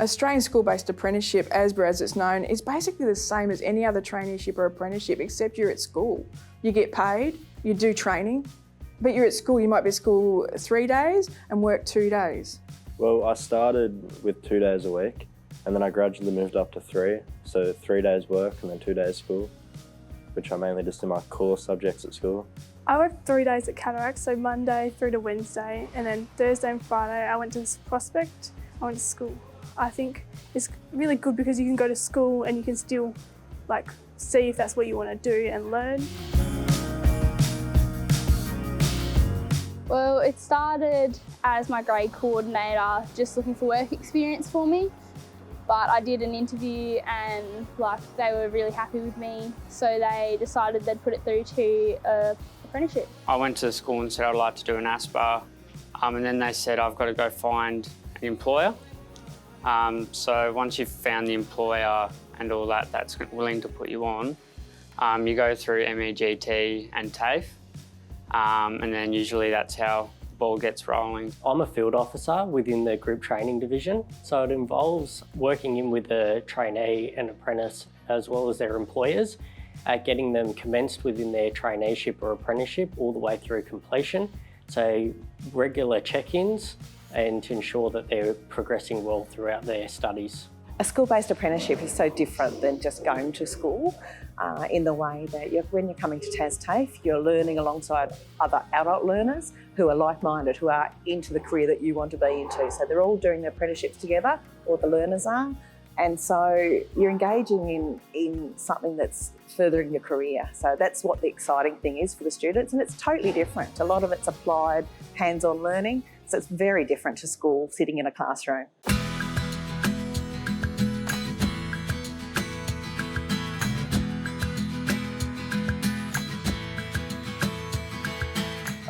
Australian School-based Apprenticeship, ASbA as it's known, is basically the same as any other traineeship or apprenticeship, except you're at school. You get paid, you do training, but you're at school. You might be at school 3 days and work 2 days. Well, I started with 2 days a week and then I gradually moved up to 3. So 3 days work and then 2 days school, which I mainly just do my core subjects at school. I worked 3 days at Cataract, so Monday through to Wednesday, and then Thursday and Friday I went to Prospect, I went to school. I think it's really good because you can go to school and you can still see if that's what you want to do and learn. Well, it started as my grade coordinator, just looking for work experience for me. But I did an interview and they were really happy with me, so they decided they'd put it through to an apprenticeship. I went to school and said I'd like to do an ASbA, and then they said I've got to go find an employer. So once you've found the employer and all that that's willing to put you on, you go through MEGT and TAFE, and then usually that's how the ball gets rolling. I'm a field officer within the group training division, so it involves working in with the trainee and apprentice as well as their employers, getting them commenced within their traineeship or apprenticeship all the way through completion. So regular check-ins and to ensure that they're progressing well throughout their studies. A school-based apprenticeship is so different than just going to school in the way that when you're coming to TAFE, you're learning alongside other adult learners who are like-minded, who are into the career that you want to be into. So they're all doing their apprenticeships together, or the learners are. And so you're engaging in something that's furthering your career. So that's what the exciting thing is for the students, and it's totally different. A lot of it's applied, hands-on learning, so it's very different to school, sitting in a classroom.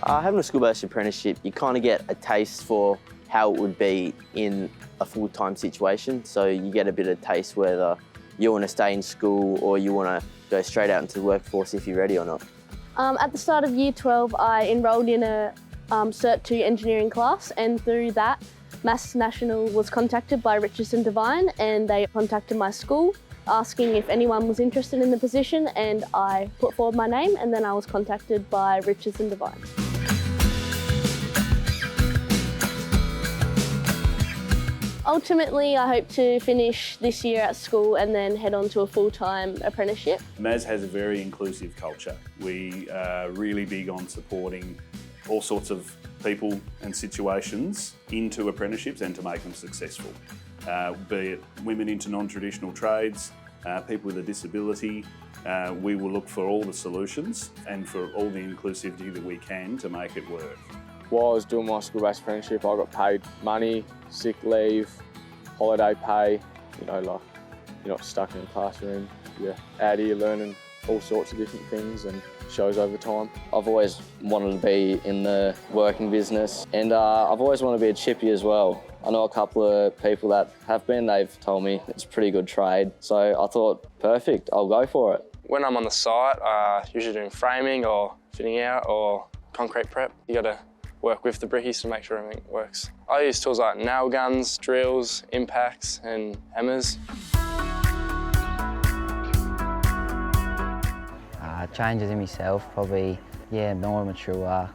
Having a school-based apprenticeship, you kind of get a taste for how it would be in a full-time situation. So you get a bit of taste whether you want to stay in school or you want to go straight out into the workforce if you're ready or not. At the start of Year 12, I enrolled in a Cert 2 engineering class, and through that, Maths National was contacted by Richardson Devine, and they contacted my school asking if anyone was interested in the position, and I put forward my name, and then I was contacted by Richardson Devine. Ultimately, I hope to finish this year at school and then head on to a full-time apprenticeship. MAS has a very inclusive culture. We are really big on supporting all sorts of people and situations into apprenticeships and to make them successful. Be it women into non-traditional trades, people with a disability, we will look for all the solutions and for all the inclusivity that we can to make it work. While I was doing my school-based apprenticeship, I got paid money, sick leave, holiday pay, you're not stuck in a classroom. You're out here learning all sorts of different things and shows over time. I've always wanted to be in the working business, and I've always wanted to be a chippy as well. I know a couple of people that have been, they've told me it's a pretty good trade. So I thought, perfect, I'll go for it. When I'm on the site, usually doing framing or fitting out or concrete prep, you got to work with the brickies to make sure everything works. I use tools like nail guns, drills, impacts and hammers. Changes in myself, probably, more mature.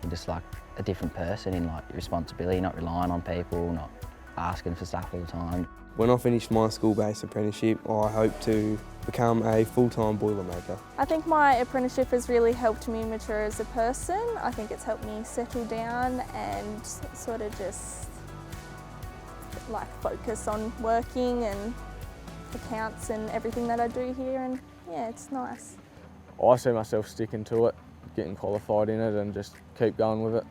You're just like a different person in your responsibility, not relying on people, not asking for stuff all the time. When I finish my school-based apprenticeship, I hope to become a full-time boilermaker. I think my apprenticeship has really helped me mature as a person. I think it's helped me settle down and sort of just focus on working and accounts and everything that I do here, and yeah, it's nice. I see myself sticking to it, getting qualified in it and just keep going with it.